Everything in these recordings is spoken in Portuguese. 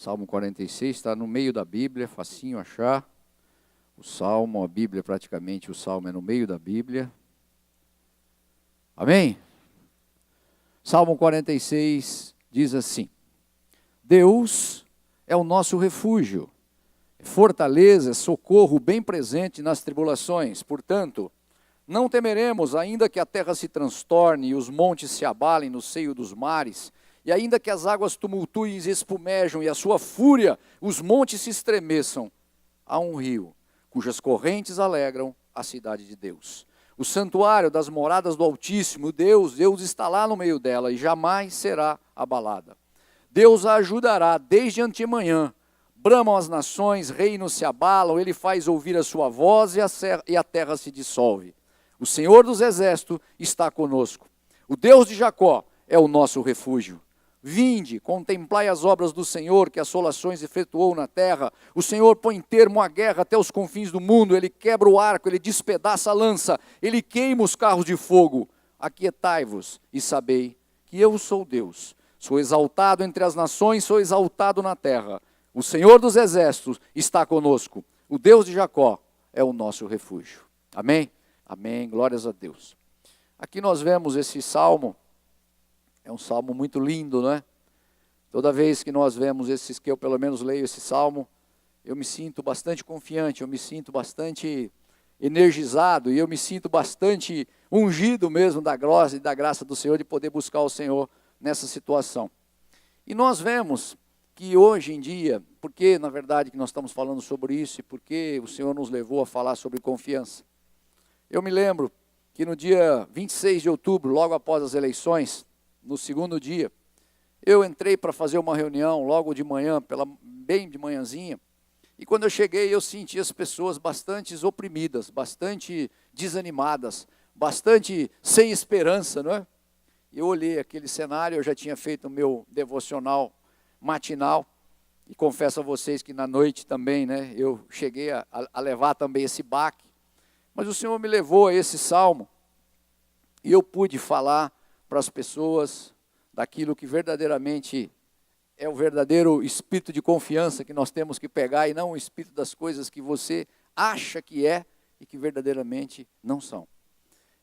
Salmo 46 está no meio da Bíblia, facinho achar. O Salmo, a Bíblia praticamente, o Salmo é no meio da Bíblia. Amém? Salmo 46 diz assim: Deus é o nosso refúgio, fortaleza, socorro bem presente nas tribulações. Portanto, não temeremos, ainda que a terra se transtorne e os montes se abalem no seio dos mares, e ainda que as águas tumultuem e espumejam, e a sua fúria, os montes se estremeçam. Há um rio, cujas correntes alegram a cidade de Deus. O santuário das moradas do Altíssimo, Deus está lá no meio dela e jamais será abalada. Deus a ajudará desde antemanhã. Bramam as nações, reinos se abalam, ele faz ouvir a sua voz e a terra se dissolve. O Senhor dos exércitos está conosco. O Deus de Jacó é o nosso refúgio. Vinde, contemplai as obras do Senhor, que assolações efetuou na terra. O Senhor põe termo à guerra até os confins do mundo. Ele quebra o arco, ele despedaça a lança, ele queima os carros de fogo. Aquietai-vos e sabei que eu sou Deus. Sou exaltado entre as nações, sou exaltado na terra. O Senhor dos exércitos está conosco. O Deus de Jacó é o nosso refúgio. Amém? Amém. Glórias a Deus. Aqui nós vemos esse salmo. É um salmo muito lindo, não é? Toda vez que nós vemos esses, que eu pelo menos leio esse salmo, eu me sinto bastante confiante, eu me sinto bastante energizado e eu me sinto bastante ungido mesmo da glória e da graça do Senhor de poder buscar o Senhor nessa situação. E nós vemos que hoje em dia, porque na verdade que nós estamos falando sobre isso e porque o Senhor nos levou a falar sobre confiança. Eu me lembro que no dia 26 de outubro, logo após as eleições, no segundo dia, eu entrei para fazer uma reunião logo de manhã, bem de manhãzinha, e quando eu cheguei eu senti as pessoas bastante oprimidas, bastante desanimadas, bastante sem esperança, não é? Eu olhei aquele cenário, eu já tinha feito o meu devocional matinal, e confesso a vocês que na noite também, né, eu cheguei a levar também esse baque, mas o Senhor me levou a esse salmo, e eu pude falar para as pessoas daquilo que verdadeiramente é o verdadeiro espírito de confiança que nós temos que pegar e não o espírito das coisas que você acha que é e que verdadeiramente não são.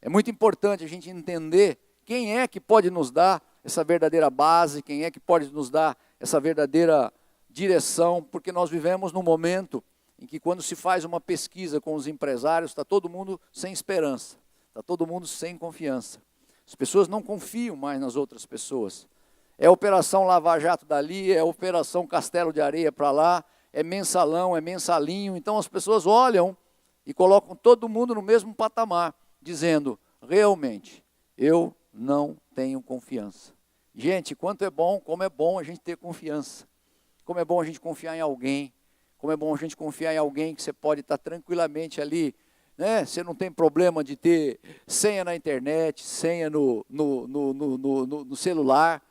É muito importante a gente entender quem é que pode nos dar essa verdadeira base, quem é que pode nos dar essa verdadeira direção, porque nós vivemos num momento em que quando se faz uma pesquisa com os empresários, está todo mundo sem esperança, está todo mundo sem confiança. As pessoas não confiam mais nas outras pessoas. É Operação Lava Jato dali, é Operação Castelo de Areia para lá, é mensalão, é mensalinho. Então as pessoas olham e colocam todo mundo no mesmo patamar, dizendo, realmente, eu não tenho confiança. Gente, quanto é bom, como é bom a gente ter confiança. Como é bom a gente confiar em alguém. Como é bom a gente confiar em alguém que você pode estar tranquilamente ali, né? Você não tem problema de ter senha na internet, senha no celular.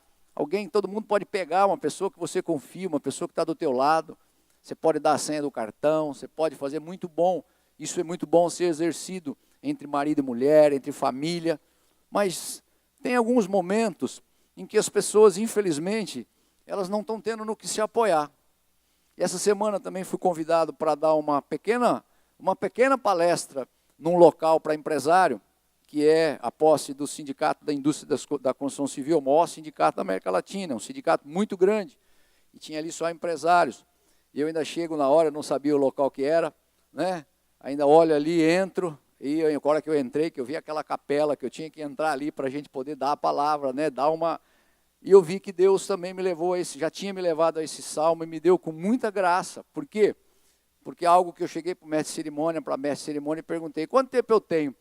Todo mundo pode pegar uma pessoa que você confia, uma pessoa que está do teu lado. Você pode dar a senha do cartão, você pode fazer muito bom. Isso é muito bom ser exercido entre marido e mulher, entre família. Mas tem alguns momentos em que as pessoas, infelizmente, elas não estão tendo no que se apoiar. E essa semana também fui convidado para dar uma pequena palestra num local para empresário, que é a posse do Sindicato da Indústria da Construção Civil, o maior sindicato da América Latina, um sindicato muito grande, e tinha ali só empresários. E eu ainda chego na hora, não sabia o local que era, né? Ainda olho ali, entro, e a hora que eu entrei, que eu vi aquela capela, que eu tinha que entrar ali para a gente poder dar a palavra, né? E eu vi que Deus também me levou a já tinha me levado a esse salmo e me deu com muita graça. Por quê? Porque é algo que eu cheguei para a mestre de cerimônia e perguntei, quanto tempo eu tenho?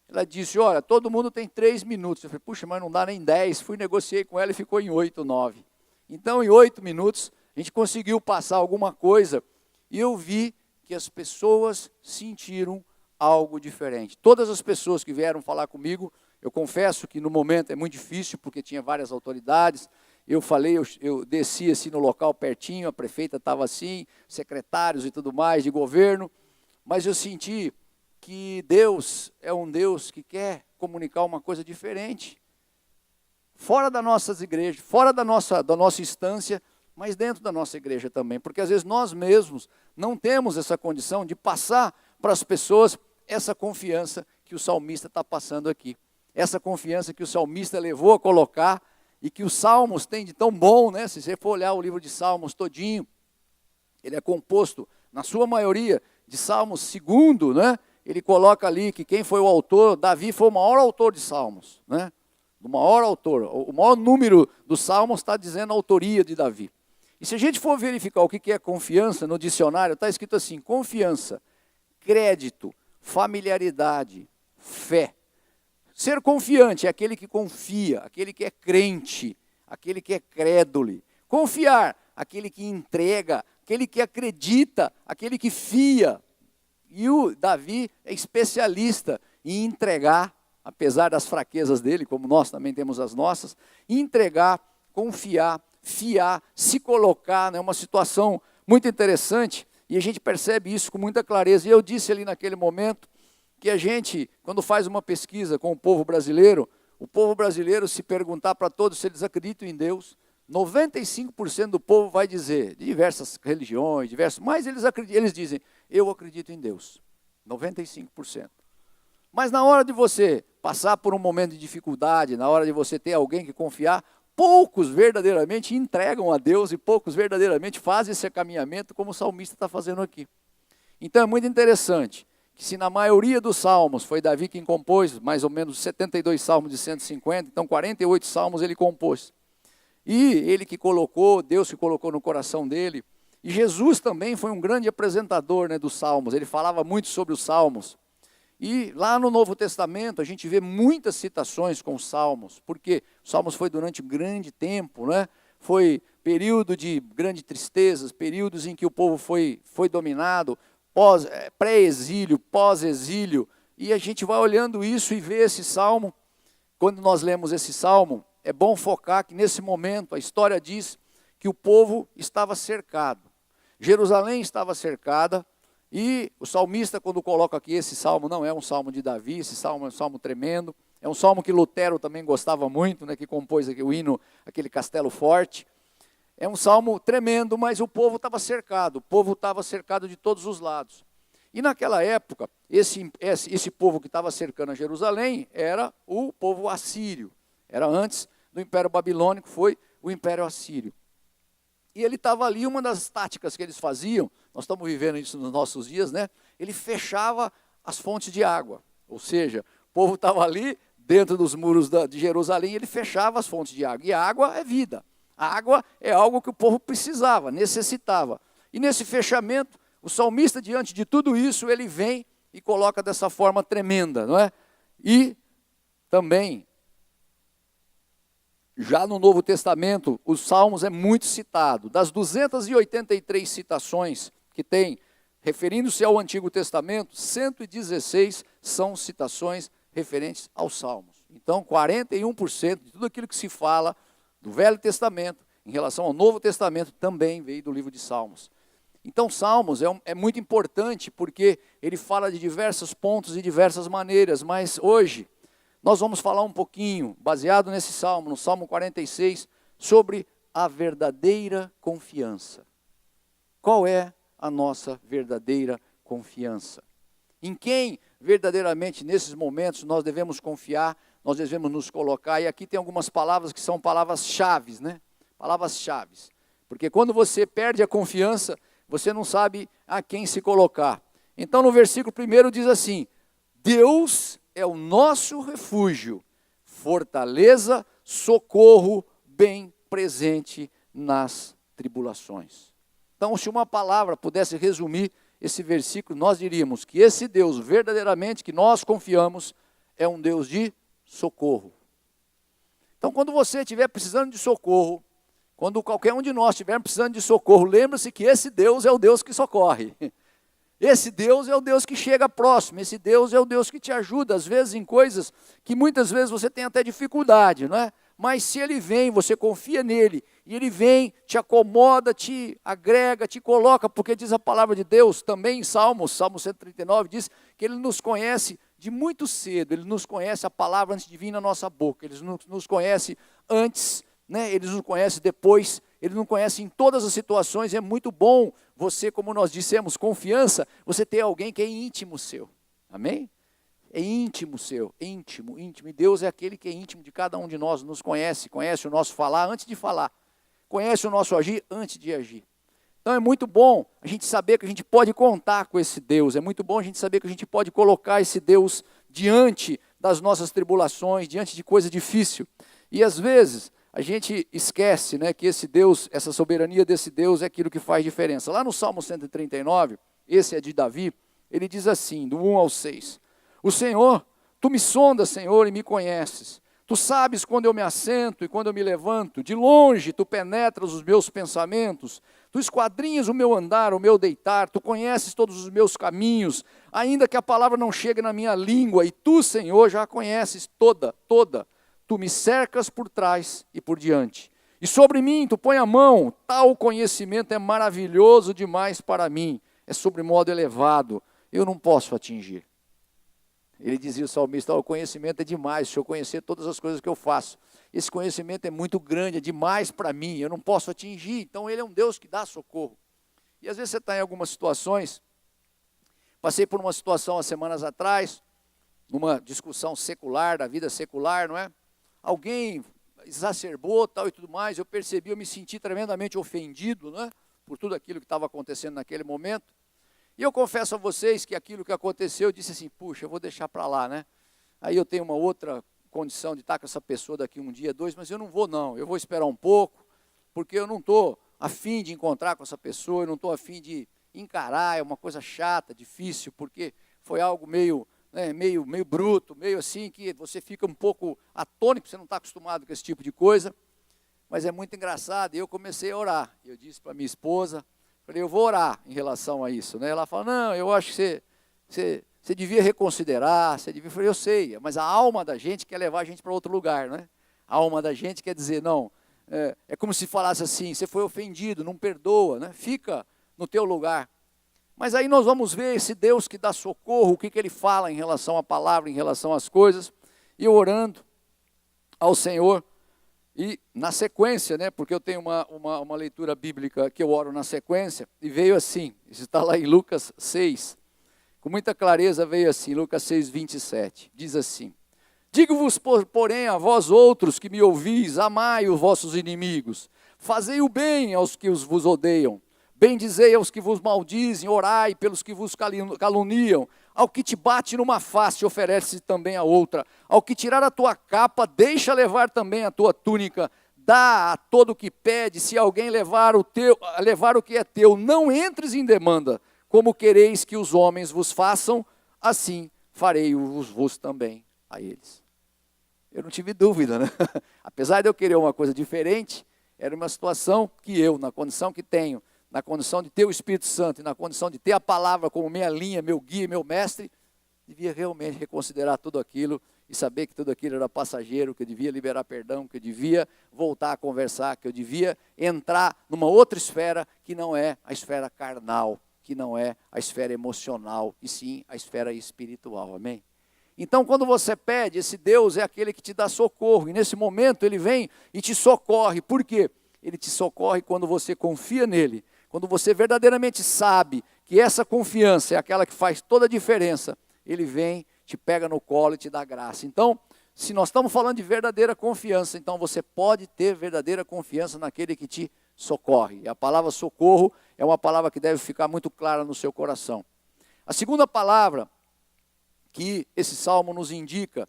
Ela disse, olha, todo mundo tem 3 minutos. Eu falei, puxa, mas não dá nem 10. Fui, negociei com ela e ficou em 8, 9. Então, em 8 minutos, a gente conseguiu passar alguma coisa e eu vi que as pessoas sentiram algo diferente. Todas as pessoas que vieram falar comigo, eu confesso que no momento é muito difícil, porque tinha várias autoridades. Eu falei, eu desci assim no local pertinho, a prefeita estava assim, secretários e tudo mais de governo, mas eu senti que Deus é um Deus que quer comunicar uma coisa diferente. Fora das nossas igrejas, fora da nossa instância, mas dentro da nossa igreja também, porque às vezes nós mesmos não temos essa condição de passar para as pessoas essa confiança que o salmista está passando aqui. Essa confiança que o salmista levou a colocar e que os salmos têm de tão bom, né? Se você for olhar o livro de Salmos todinho, ele é composto, na sua maioria, de Salmos segundo, né? Ele coloca ali que quem foi o autor, Davi foi o maior autor de Salmos, né? O maior autor, o maior número dos Salmos está dizendo a autoria de Davi. E se a gente for verificar o que é confiança no dicionário, está escrito assim: confiança, crédito, familiaridade, fé. Ser confiante é aquele que confia, aquele que é crente, aquele que é crédulo. Confiar, aquele que entrega, aquele que acredita, aquele que fia. E o Davi é especialista em entregar, apesar das fraquezas dele, como nós também temos as nossas, entregar, confiar, fiar, se colocar, né, uma situação muito interessante, e a gente percebe isso com muita clareza. E eu disse ali naquele momento que a gente, quando faz uma pesquisa com o povo brasileiro, se perguntar para todos se eles acreditam em Deus, 95% do povo vai dizer, de diversas religiões, mas eles dizem, eu acredito em Deus, 95%. Mas na hora de você passar por um momento de dificuldade, na hora de você ter alguém que confiar, poucos verdadeiramente entregam a Deus e poucos verdadeiramente fazem esse caminhamento como o salmista está fazendo aqui. Então é muito interessante que se na maioria dos salmos foi Davi quem compôs, mais ou menos 72 salmos de 150, então 48 salmos ele compôs. E ele que colocou, Deus que colocou no coração dele. E Jesus também foi um grande apresentador, né, dos salmos, ele falava muito sobre os salmos. E lá no Novo Testamento a gente vê muitas citações com os salmos, porque os salmos foi durante um grande tempo, né? Foi período de grandes tristezas, períodos em que o povo foi dominado, pré-exílio, pós-exílio, e a gente vai olhando isso e vê esse salmo. Quando nós lemos esse salmo, é bom focar que nesse momento a história diz que o povo estava cercado, Jerusalém estava cercada. E o salmista, quando coloca aqui esse salmo, não é um salmo de Davi, esse salmo é um salmo tremendo, é um salmo que Lutero também gostava muito, né, que compôs aqui o hino, aquele Castelo Forte. É um salmo tremendo, mas o povo estava cercado de todos os lados. E naquela época, esse povo que estava cercando a Jerusalém era o povo assírio, era antes do Império Babilônico, foi o Império Assírio. E ele estava ali, uma das táticas que eles faziam, nós estamos vivendo isso nos nossos dias, né? Ele fechava as fontes de água. Ou seja, o povo estava ali, dentro dos muros de Jerusalém, ele fechava as fontes de água. E a água é vida. A água é algo que o povo precisava, necessitava. E nesse fechamento, o salmista, diante de tudo isso, ele vem e coloca dessa forma tremenda, não é? E também, já no Novo Testamento, os Salmos é muito citado. Das 283 citações que tem, referindo-se ao Antigo Testamento, 116 são citações referentes aos Salmos. Então, 41% de tudo aquilo que se fala do Velho Testamento, em relação ao Novo Testamento, também veio do livro de Salmos. Então, Salmos é muito importante, porque ele fala de diversos pontos e diversas maneiras, mas hoje nós vamos falar um pouquinho, baseado nesse salmo, no Salmo 46, sobre a verdadeira confiança. Qual é a nossa verdadeira confiança? Em quem verdadeiramente nesses momentos nós devemos confiar, nós devemos nos colocar, e aqui tem algumas palavras que são palavras-chave, né? Palavras-chave. Porque quando você perde a confiança, você não sabe a quem se colocar. Então no versículo 1 diz assim: Deus é o nosso refúgio, fortaleza, socorro, bem presente nas tribulações. Então, se uma palavra pudesse resumir esse versículo, nós diríamos que esse Deus verdadeiramente que nós confiamos é um Deus de socorro. Então, quando você estiver precisando de socorro, quando qualquer um de nós estiver precisando de socorro, lembre-se que esse Deus é o Deus que socorre. Esse Deus é o Deus que chega próximo, esse Deus é o Deus que te ajuda, às vezes em coisas que muitas vezes você tem até dificuldade, não é? Mas se ele vem, você confia nele, e ele vem, te acomoda, te agrega, te coloca, porque diz a palavra de Deus, também em Salmo 139, diz que ele nos conhece de muito cedo, ele nos conhece a palavra antes de vir na nossa boca, ele nos conhece antes, né? Ele nos conhece depois, Ele não conhece em todas as situações. É muito bom você, como nós dissemos, confiança, você ter alguém que é íntimo seu. Amém? É íntimo seu, íntimo, íntimo. E Deus é aquele que é íntimo de cada um de nós, nos conhece, conhece o nosso falar antes de falar, conhece o nosso agir antes de agir. Então é muito bom a gente saber que a gente pode contar com esse Deus, é muito bom a gente saber que a gente pode colocar esse Deus diante das nossas tribulações, diante de coisa difícil. E às vezes a gente esquece, né, que esse Deus, essa soberania desse Deus é aquilo que faz diferença. Lá no Salmo 139, esse é de Davi, ele diz assim, do 1 ao 6, o Senhor, tu me sondas, Senhor, e me conheces. Tu sabes quando eu me assento e quando eu me levanto. De longe tu penetras os meus pensamentos. Tu esquadrinhas o meu andar, o meu deitar. Tu conheces todos os meus caminhos. Ainda que a palavra não chegue na minha língua. E tu, Senhor, já a conheces toda. Tu me cercas por trás e por diante. E sobre mim tu põe a mão. Tal conhecimento é maravilhoso demais para mim. É sobremodo elevado. Eu não posso atingir. Ele dizia, o salmista, o conhecimento é demais, se eu conhecer todas as coisas que eu faço. Esse conhecimento é muito grande, é demais para mim, eu não posso atingir. Então ele é um Deus que dá socorro. E às vezes você está em algumas situações, passei por uma situação há semanas atrás, numa discussão secular, da vida secular, não é? Alguém exacerbou tal e tudo mais, eu percebi, eu me senti tremendamente ofendido, não é? Por tudo aquilo que estava acontecendo naquele momento. E eu confesso a vocês que aquilo que aconteceu, eu disse assim, puxa, eu vou deixar para lá, né? Aí eu tenho uma outra condição de estar com essa pessoa daqui um dia, dois, mas eu não vou não, eu vou esperar um pouco, porque eu não estou a fim de encontrar com essa pessoa, eu não estou a fim de encarar, é uma coisa chata, difícil, porque foi algo meio bruto, meio assim, que você fica um pouco atônito, você não está acostumado com esse tipo de coisa, mas é muito engraçado, e eu comecei a orar, eu disse para minha esposa, falei, eu vou orar em relação a isso, né? Ela falou, não, eu acho que você devia reconsiderar, você devia... Eu falei, eu sei, mas a alma da gente quer levar a gente para outro lugar, né? A alma da gente quer dizer, não, é como se falasse assim, você foi ofendido, não perdoa, né? Fica no teu lugar. Mas aí nós vamos ver esse Deus que dá socorro, o que ele fala em relação à palavra, em relação às coisas, e eu orando ao Senhor. E na sequência, né, porque eu tenho uma leitura bíblica que eu oro na sequência, e veio assim, isso está lá em Lucas 6, com muita clareza veio assim, Lucas 6, 27, diz assim, digo-vos, porém, a vós outros que me ouvis, amai os vossos inimigos, fazei o bem aos que vos odeiam, bendizei aos que vos maldizem, orai pelos que vos caluniam, ao que te bate numa face, oferece também a outra. Ao que tirar a tua capa, deixa levar também a tua túnica. Dá a todo o que pede, se alguém levar o que é teu, não entres em demanda. Como quereis que os homens vos façam, assim farei-vos também a eles. Eu não tive dúvida, né? Apesar de eu querer uma coisa diferente, era uma situação que eu, na condição que tenho, na condição de ter o Espírito Santo e na condição de ter a palavra como minha linha, meu guia, meu mestre, devia realmente reconsiderar tudo aquilo e saber que tudo aquilo era passageiro, que eu devia liberar perdão, que eu devia voltar a conversar, que eu devia entrar numa outra esfera que não é a esfera carnal, que não é a esfera emocional, e sim a esfera espiritual, amém? Então, quando você pede, esse Deus é aquele que te dá socorro, e nesse momento ele vem e te socorre. Por quê? Ele te socorre quando você confia nele, quando você verdadeiramente sabe que essa confiança é aquela que faz toda a diferença, ele vem, te pega no colo e te dá graça. Então, se nós estamos falando de verdadeira confiança, então você pode ter verdadeira confiança naquele que te socorre. E a palavra socorro é uma palavra que deve ficar muito clara no seu coração. A segunda palavra que esse salmo nos indica,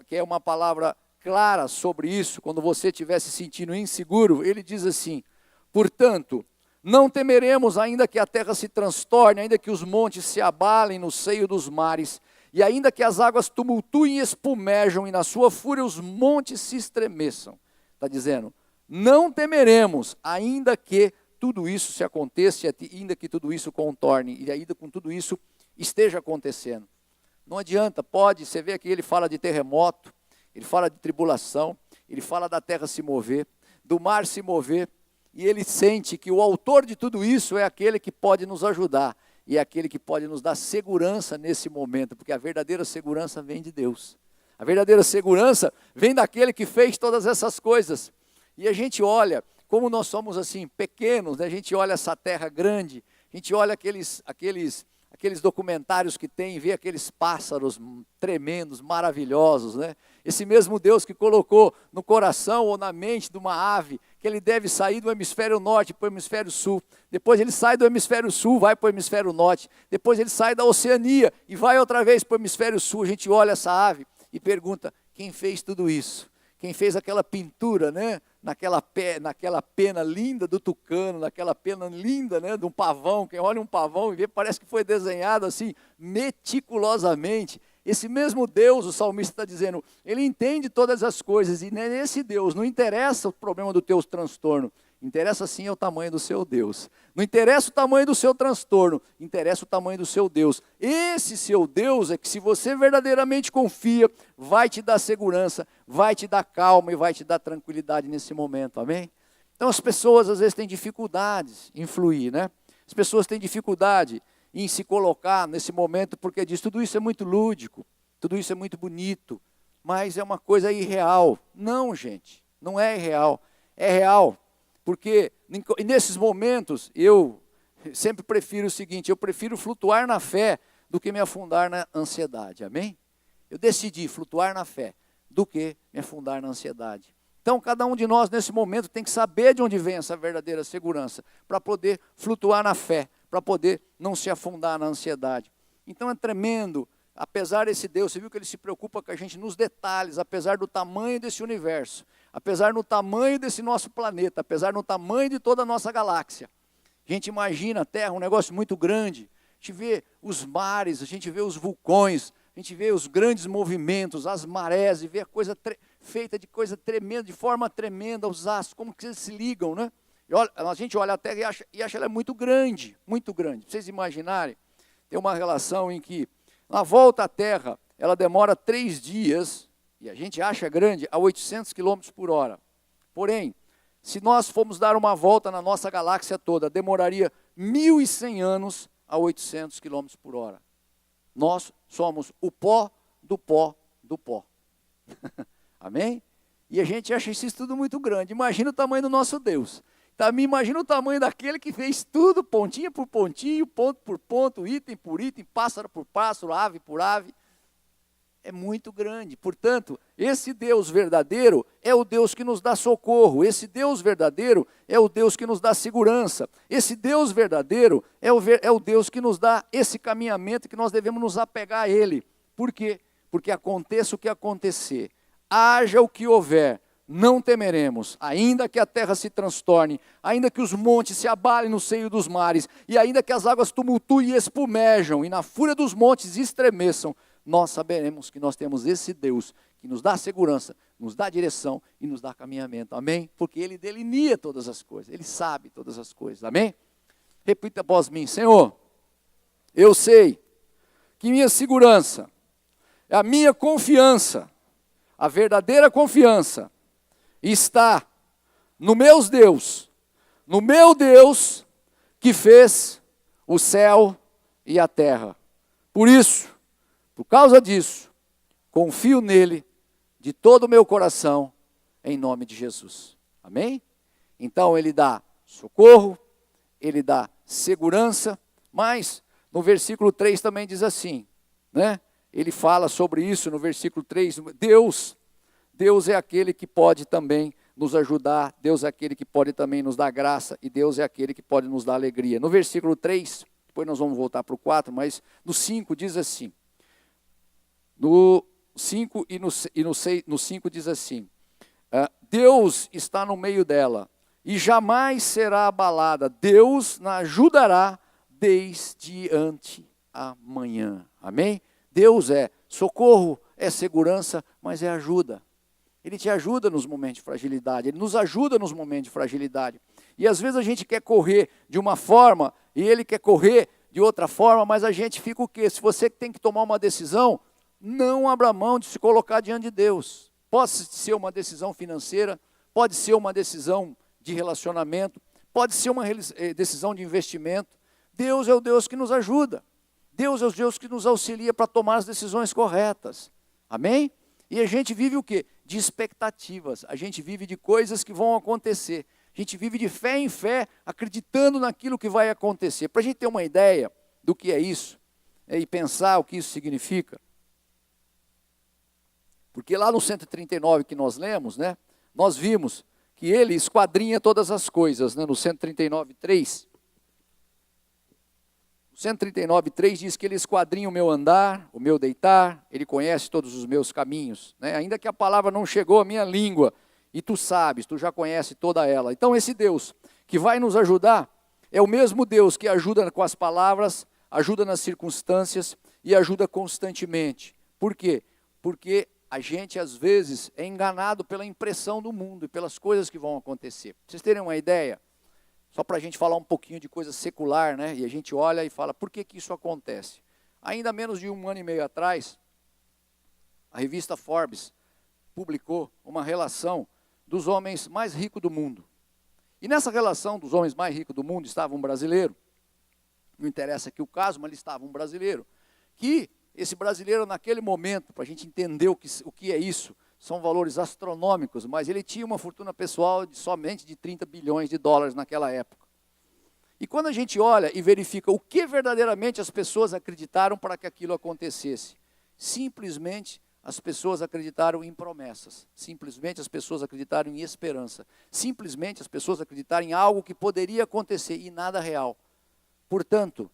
que é uma palavra clara sobre isso, quando você estiver se sentindo inseguro, ele diz assim, portanto, não temeremos ainda que a terra se transtorne, ainda que os montes se abalem no seio dos mares, e ainda que as águas tumultuem e espumejam, e na sua fúria os montes se estremeçam. Está dizendo, não temeremos, ainda que tudo isso se aconteça, ainda que tudo isso contorne, e ainda com tudo isso esteja acontecendo. Não adianta, você vê que ele fala de terremoto, ele fala de tribulação, ele fala da terra se mover, do mar se mover, e ele sente que o autor de tudo isso é aquele que pode nos ajudar, e é aquele que pode nos dar segurança nesse momento, porque a verdadeira segurança vem de Deus. A verdadeira segurança vem daquele que fez todas essas coisas. E a gente olha como nós somos assim, pequenos, né? A gente olha essa terra grande, a gente olha aqueles documentários que tem, vê aqueles pássaros tremendos, maravilhosos, né? Esse mesmo Deus que colocou no coração ou na mente de uma ave, que ele deve sair do hemisfério norte para o hemisfério sul, depois ele sai do hemisfério sul, vai para o hemisfério norte, depois ele sai da Oceania e vai outra vez para o hemisfério sul. A gente olha essa ave e pergunta, quem fez tudo isso? Quem fez aquela pintura, né? Naquela pena linda do tucano, naquela pena linda, né, de um pavão. Quem olha um pavão e vê, parece que foi desenhado assim, meticulosamente. Esse mesmo Deus, o salmista está dizendo, ele entende todas as coisas, e nesse Deus não interessa o problema do teu transtorno, interessa sim é o tamanho do seu Deus. Não interessa o tamanho do seu transtorno, interessa o tamanho do seu Deus. Esse seu Deus é que, se você verdadeiramente confia, vai te dar segurança, vai te dar calma e vai te dar tranquilidade nesse momento, amém? Então as pessoas às vezes têm dificuldades em fluir, né? As pessoas têm dificuldade em se colocar nesse momento, porque diz, tudo isso é muito lúdico, tudo isso é muito bonito, mas é uma coisa irreal. Não, gente, não é irreal, é real. Porque nesses momentos eu sempre prefiro o seguinte, eu prefiro flutuar na fé do que me afundar na ansiedade, amém? Eu decidi flutuar na fé do que me afundar na ansiedade. Então cada um de nós nesse momento tem que saber de onde vem essa verdadeira segurança, para poder flutuar na fé, para poder não se afundar na ansiedade. Então é tremendo, apesar desse Deus, você viu que ele se preocupa com a gente nos detalhes, apesar do tamanho desse universo, apesar do tamanho desse nosso planeta, apesar do tamanho de toda a nossa galáxia. A gente imagina a Terra um negócio muito grande, a gente vê os mares, a gente vê os vulcões, a gente vê os grandes movimentos, as marés, e vê a coisa feita de coisa tremenda, de forma tremenda, os astros, como que eles se ligam, né? A gente olha a Terra e acha ela muito grande, muito grande. Pra vocês imaginarem, tem uma relação em que, na volta à Terra, ela demora 3 dias, e a gente acha grande, a 800 km por hora. Porém, se nós formos dar uma volta na nossa galáxia toda, demoraria 1.100 anos a 800 km por hora. Nós somos o pó do pó do pó. Amém? E a gente acha isso tudo muito grande. Imagina o tamanho do nosso Deus. Também imagina o tamanho daquele que fez tudo, pontinha por pontinho, ponto por ponto, item por item, pássaro por pássaro, ave por ave. É muito grande. Portanto, esse Deus verdadeiro é o Deus que nos dá socorro. Esse Deus verdadeiro é o Deus que nos dá segurança. Esse Deus verdadeiro é o Deus que nos dá esse caminhamento, que nós devemos nos apegar a Ele. Por quê? Porque aconteça o que acontecer, haja o que houver, não temeremos, ainda que a terra se transtorne, ainda que os montes se abalem no seio dos mares, e ainda que as águas tumultuem e espumejam, e na fúria dos montes estremeçam, nós saberemos que nós temos esse Deus que nos dá segurança, nos dá direção e nos dá caminhamento, amém? Porque Ele delineia todas as coisas, Ele sabe todas as coisas, amém? Repita após mim, Senhor, eu sei que minha segurança, a minha confiança, a verdadeira confiança, está no meu Deus que fez o céu e a terra. Por isso, por causa disso, confio nele de todo o meu coração, em nome de Jesus. Amém? Então ele dá socorro, ele dá segurança, mas no versículo 3 também diz assim, né? Ele fala sobre isso no versículo 3, Deus é aquele que pode também nos ajudar, Deus é aquele que pode também nos dar graça, e Deus é aquele que pode nos dar alegria. No versículo 3, depois nós vamos voltar para o 4, mas no 5 diz assim, no 5 e no 5 diz assim, Deus está no meio dela, e jamais será abalada, Deus na ajudará desde ante amanhã, amém? Deus é socorro, é segurança, mas é ajuda. Ele te ajuda nos momentos de fragilidade, Ele nos ajuda nos momentos de fragilidade. E às vezes a gente quer correr de uma forma, e Ele quer correr de outra forma, mas a gente fica o quê? Se você tem que tomar uma decisão, não abra mão de se colocar diante de Deus. Pode ser uma decisão financeira, pode ser uma decisão de relacionamento, pode ser uma decisão de investimento. Deus é o Deus que nos ajuda. Deus é o Deus que nos auxilia para tomar as decisões corretas. Amém? E a gente vive o quê? De expectativas. A gente vive de coisas que vão acontecer. A gente vive de fé em fé, acreditando naquilo que vai acontecer. Para a gente ter uma ideia do que é isso, e pensar o que isso significa. Porque lá no 139 que nós lemos, né, nós vimos que ele esquadrinha todas as coisas, né, no 139:3. O 139:3 diz que ele esquadrinha o meu andar, o meu deitar, ele conhece todos os meus caminhos, né, ainda que a palavra não chegou à minha língua, e tu sabes, tu já conhece toda ela. Então esse Deus que vai nos ajudar é o mesmo Deus que ajuda com as palavras, ajuda nas circunstâncias e ajuda constantemente. Por quê? Porque a gente às vezes é enganado pela impressão do mundo e pelas coisas que vão acontecer. Pra vocês terem uma ideia, só para a gente falar um pouquinho de coisa secular, né? E a gente olha e fala, por que que isso acontece? Ainda menos de 1 ano e meio atrás, a revista Forbes publicou uma relação dos homens mais ricos do mundo. E nessa relação dos homens mais ricos do mundo estava um brasileiro, não interessa aqui o caso, mas ele estava um brasileiro, que esse brasileiro naquele momento, para a gente entender o que é isso, são valores astronômicos, mas ele tinha uma fortuna pessoal somente de 30 bilhões de dólares naquela época. E quando a gente olha e verifica o que verdadeiramente as pessoas acreditaram para que aquilo acontecesse, simplesmente as pessoas acreditaram em promessas, simplesmente as pessoas acreditaram em esperança, simplesmente as pessoas acreditaram em algo que poderia acontecer e nada real. Portanto,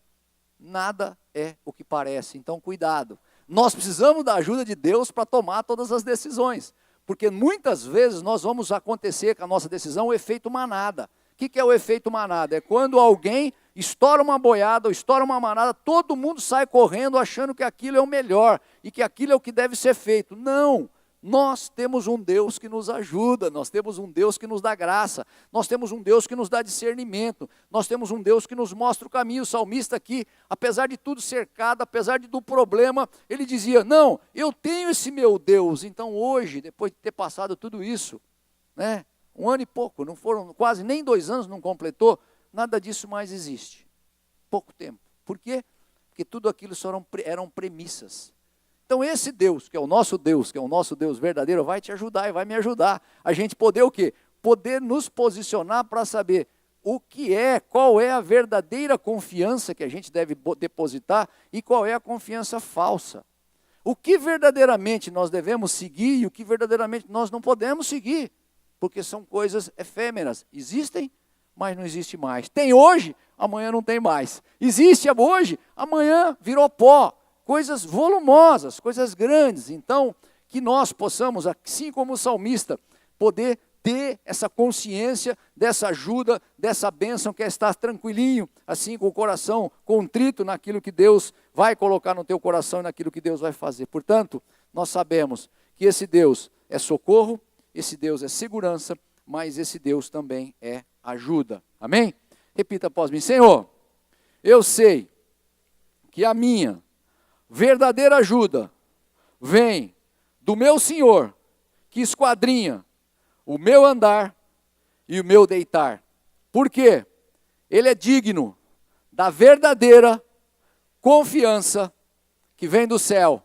nada é o que parece, então cuidado. Nós precisamos da ajuda de Deus para tomar todas as decisões, porque muitas vezes nós vamos acontecer com a nossa decisão o efeito manada. O que é o efeito manada? É quando alguém estoura uma boiada ou estoura uma manada, todo mundo sai correndo achando que aquilo é o melhor e que aquilo é o que deve ser feito. Não, nós temos um Deus que nos ajuda, nós temos um Deus que nos dá graça, nós temos um Deus que nos dá discernimento, nós temos um Deus que nos mostra o caminho. O salmista aqui, apesar de tudo cercado, apesar do problema, ele dizia, não, eu tenho esse meu Deus. Então hoje, depois de ter passado tudo isso, né, 1 ano e pouco, não foram quase nem 2 anos, não completou, nada disso mais existe. Pouco tempo. Por quê? Porque tudo aquilo eram premissas. Então esse Deus, que é o nosso Deus verdadeiro, vai te ajudar e vai me ajudar. A gente poder o quê? Poder nos posicionar para saber o que é, qual é a verdadeira confiança que a gente deve depositar e qual é a confiança falsa. O que verdadeiramente nós devemos seguir e o que verdadeiramente nós não podemos seguir. Porque são coisas efêmeras. Existem, mas não existe mais. Tem hoje, amanhã não tem mais. Existe hoje, amanhã virou pó. Coisas volumosas, coisas grandes. Então, que nós possamos, assim como o salmista, poder ter essa consciência dessa ajuda, dessa bênção, que é estar tranquilinho, assim com o coração contrito naquilo que Deus vai colocar no teu coração e naquilo que Deus vai fazer. Portanto, nós sabemos que esse Deus é socorro, esse Deus é segurança, mas esse Deus também é ajuda. Amém? Repita após mim. Senhor, eu sei que a minha verdadeira ajuda vem do meu Senhor, que esquadrinha o meu andar e o meu deitar. Por quê? Ele é digno da verdadeira confiança que vem do céu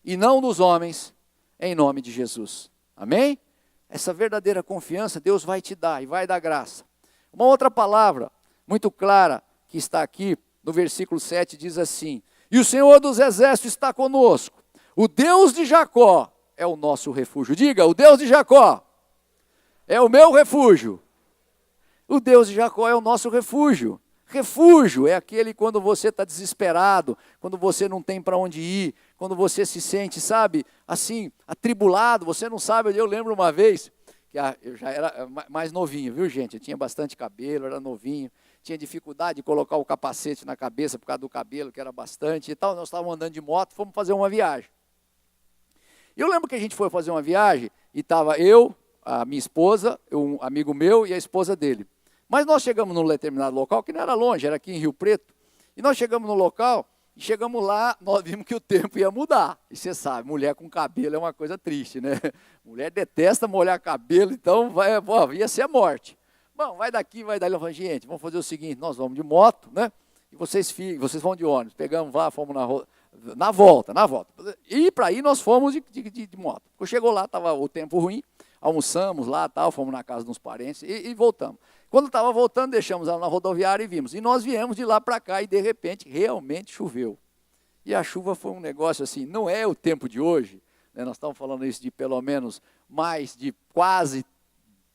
e não dos homens, em nome de Jesus. Amém? Essa verdadeira confiança Deus vai te dar e vai dar graça. Uma outra palavra muito clara que está aqui no versículo 7 diz assim: e o Senhor dos exércitos está conosco, o Deus de Jacó é o nosso refúgio. Diga, o Deus de Jacó é o meu refúgio. O Deus de Jacó é o nosso refúgio. Refúgio é aquele quando você está desesperado, quando você não tem para onde ir, quando você se sente, sabe, assim, atribulado, você não sabe. Eu lembro uma vez, que eu já era mais novinho, viu gente? Eu tinha bastante cabelo, era novinho, tinha dificuldade de colocar o capacete na cabeça por causa do cabelo, que era bastante e tal. Nós estávamos andando de moto, fomos fazer uma viagem. E eu lembro que a gente foi fazer uma viagem e estava eu, a minha esposa, um amigo meu e a esposa dele. Mas nós chegamos num determinado local, que não era longe, era aqui em Rio Preto, e nós chegamos no local, e chegamos lá, nós vimos que o tempo ia mudar. E você sabe, mulher com cabelo é uma coisa triste, né? Mulher detesta molhar cabelo, então ia ser a morte. Bom, vai daqui, vai dali. Eu falei, gente, vamos fazer o seguinte, nós vamos de moto, né? E vocês vão de ônibus. Pegamos lá, fomos na volta. E para ir nós fomos de moto. Quando chegou lá, estava o tempo ruim. almoçamos lá, tal, fomos na casa de uns parentes e voltamos. Quando estava voltando, deixamos ela na rodoviária e vimos. E nós viemos de lá para cá e, de repente, realmente choveu. E a chuva foi um negócio assim, não é o tempo de hoje, né? Nós estamos falando isso de pelo menos mais de quase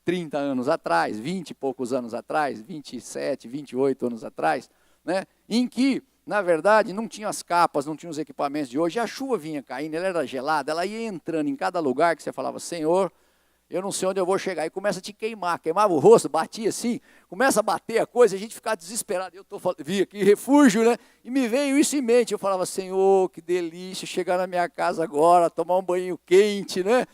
30 anos atrás, 20 e poucos anos atrás, 27, 28 anos atrás, né? Em que, na verdade, não tinha as capas, não tinha os equipamentos de hoje, e a chuva vinha caindo, ela era gelada, ela ia entrando em cada lugar que você falava, Senhor, eu não sei onde eu vou chegar, e começa a te queimar, queimava o rosto, batia assim, começa a bater a coisa, a gente fica desesperado, vi aqui, refúgio, né, e me veio isso em mente, eu falava, Senhor, que delícia, chegar na minha casa agora, tomar um banho quente, né,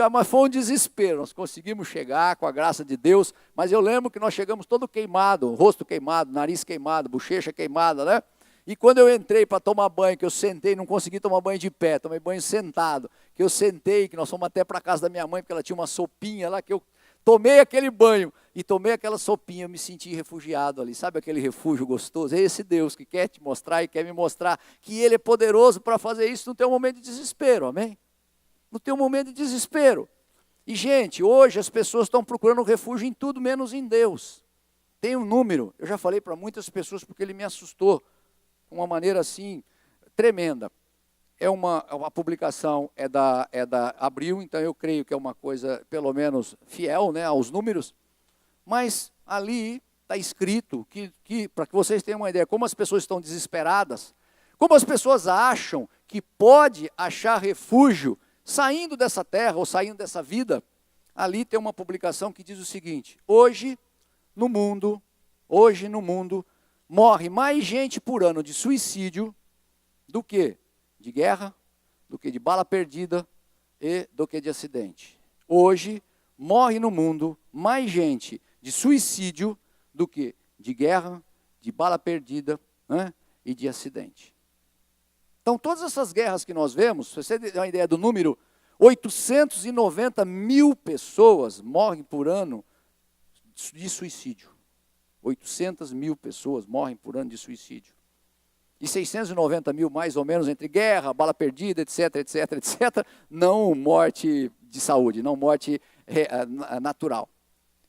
mas foi um desespero, nós conseguimos chegar com a graça de Deus, mas eu lembro que nós chegamos todo queimado, rosto queimado, nariz queimado, bochecha queimada, né, e quando eu entrei para tomar banho, que eu sentei, não consegui tomar banho de pé, tomei banho sentado, que eu sentei, que nós fomos até para a casa da minha mãe, porque ela tinha uma sopinha lá, que eu tomei aquele banho e tomei aquela sopinha, eu me senti refugiado ali, sabe aquele refúgio gostoso? É esse Deus que quer te mostrar e quer me mostrar que Ele é poderoso para fazer isso no teu momento de desespero, amém? No teu momento de desespero. E gente, hoje as pessoas estão procurando refúgio em tudo menos em Deus. Tem um número, eu já falei para muitas pessoas porque ele me assustou, de uma maneira assim, tremenda. É uma publicação, é da Abril, então eu creio que é uma coisa, pelo menos, fiel, né, aos números, mas ali está escrito, que para que vocês tenham uma ideia, como as pessoas estão desesperadas, como as pessoas acham que pode achar refúgio saindo dessa terra ou saindo dessa vida, ali tem uma publicação que diz o seguinte, hoje no mundo, morre mais gente por ano de suicídio do que de guerra, do que de bala perdida e do que de acidente. Hoje, morre no mundo mais gente de suicídio do que de guerra, de bala perdida, né, e de acidente. Então, todas essas guerras que nós vemos, se você tem uma ideia do número, 890 mil pessoas morrem por ano de suicídio. 800 mil pessoas morrem por ano de suicídio. E 690 mil, mais ou menos, entre guerra, bala perdida, etc, não morte de saúde, não morte natural.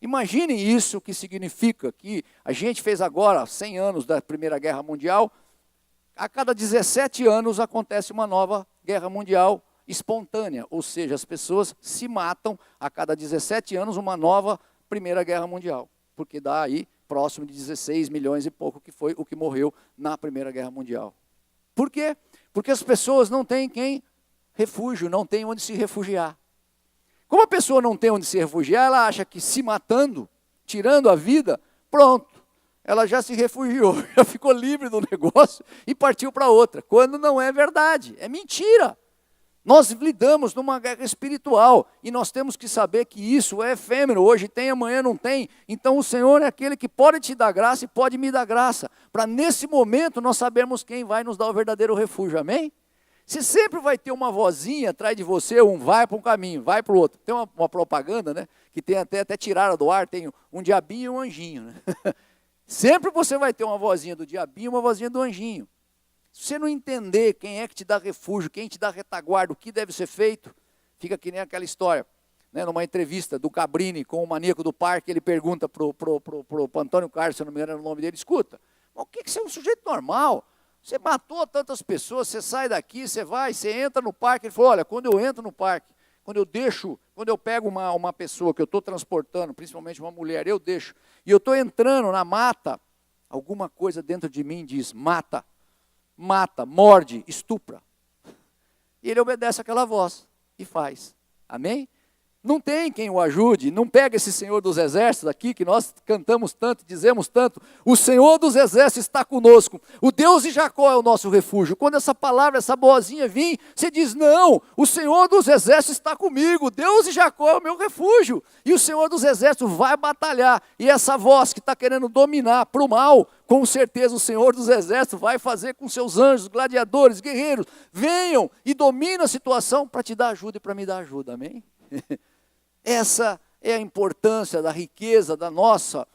Imaginem isso, que significa que a gente fez agora 100 anos da Primeira Guerra Mundial, a cada 17 anos acontece uma nova guerra mundial espontânea, ou seja, as pessoas se matam a cada 17 anos uma nova Primeira Guerra Mundial, porque dá aí próximo de 16 milhões e pouco, que foi o que morreu na Primeira Guerra Mundial. Por quê? Porque as pessoas não têm refúgio, não têm onde se refugiar. Como a pessoa não tem onde se refugiar, ela acha que se matando, tirando a vida, pronto, ela já se refugiou, já ficou livre do negócio e partiu para outra, quando não é verdade, é mentira. Nós lidamos numa guerra espiritual e nós temos que saber que isso é efêmero, hoje tem, amanhã não tem. Então o Senhor é aquele que pode te dar graça e pode me dar graça, para nesse momento nós sabermos quem vai nos dar o verdadeiro refúgio, amém? Você sempre vai ter uma vozinha atrás de você, um vai para um caminho, vai para o outro. Tem uma propaganda, né, que tem até tiraram do ar, tem um diabinho e um anjinho, né? Sempre você vai ter uma vozinha do diabinho e uma vozinha do anjinho. Se você não entender quem é que te dá refúgio, quem te dá retaguarda, o que deve ser feito, fica que nem aquela história, né, numa entrevista do Cabrini com o maníaco do parque, ele pergunta para o Antônio Carlos, se eu não me engano era o nome dele, escuta, o que você é um sujeito normal? Você matou tantas pessoas, você sai daqui, você vai, você entra no parque. Ele falou, olha, quando eu entro no parque, quando eu pego uma pessoa que eu estou transportando, principalmente uma mulher, eu deixo, e eu estou entrando na mata, alguma coisa dentro de mim diz, mata, morde, estupra. E ele obedece aquela voz e faz. Amém? Não tem quem o ajude, não pega esse Senhor dos Exércitos aqui, que nós cantamos tanto, dizemos tanto, o Senhor dos Exércitos está conosco, o Deus de Jacó é o nosso refúgio. Quando essa palavra, essa boazinha vir, você diz, não, o Senhor dos Exércitos está comigo, Deus de Jacó é o meu refúgio, e o Senhor dos Exércitos vai batalhar, e essa voz que está querendo dominar para o mal, com certeza o Senhor dos Exércitos vai fazer com seus anjos, gladiadores, guerreiros, venham e dominem a situação para te dar ajuda e para me dar ajuda, amém? Essa é a importância da riqueza da nossa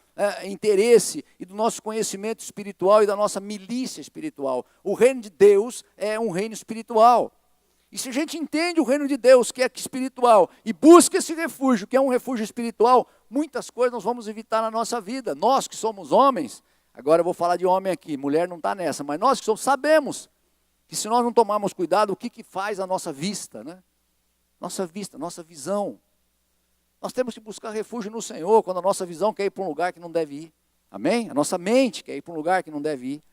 interesse e do nosso conhecimento espiritual e da nossa milícia espiritual. O reino de Deus é um reino espiritual. E se a gente entende o reino de Deus, que é espiritual, e busca esse refúgio, que é um refúgio espiritual, muitas coisas nós vamos evitar na nossa vida. Nós que somos homens, agora eu vou falar de homem aqui, mulher não está nessa, mas nós que somos, sabemos que se nós não tomarmos cuidado, o que faz a nossa vista, né? Nossa vista, nossa visão. Nós temos que buscar refúgio no Senhor, quando a nossa visão quer ir para um lugar que não deve ir. Amém? A nossa mente quer ir para um lugar que não deve ir.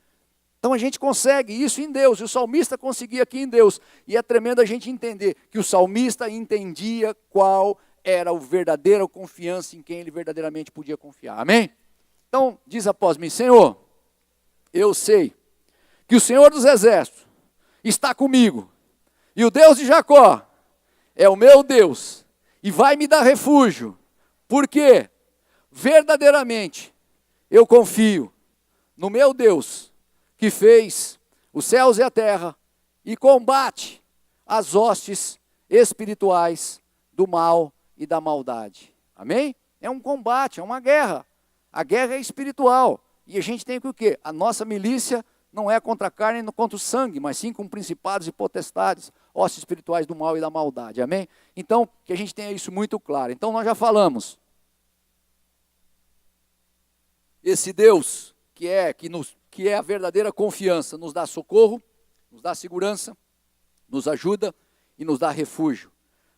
Então a gente consegue isso em Deus, e o salmista conseguia aqui em Deus. E é tremendo a gente entender que o salmista entendia qual era a verdadeira confiança em quem ele verdadeiramente podia confiar. Amém? Então, diz após mim, Senhor, eu sei que o Senhor dos Exércitos está comigo, e o Deus de Jacó é o meu Deus, e vai me dar refúgio, porque verdadeiramente eu confio no meu Deus, que fez os céus e a terra, e combate as hostes espirituais do mal e da maldade. Amém? É um combate, é uma guerra. A guerra é espiritual. E a gente tem que o quê? A nossa milícia não é contra a carne, não contra o sangue, mas sim com principados e potestades, hostes espirituais do mal e da maldade. Amém? Então, que a gente tenha isso muito claro. Então, nós já falamos. Esse Deus que é a verdadeira confiança, nos dá socorro, nos dá segurança, nos ajuda e nos dá refúgio.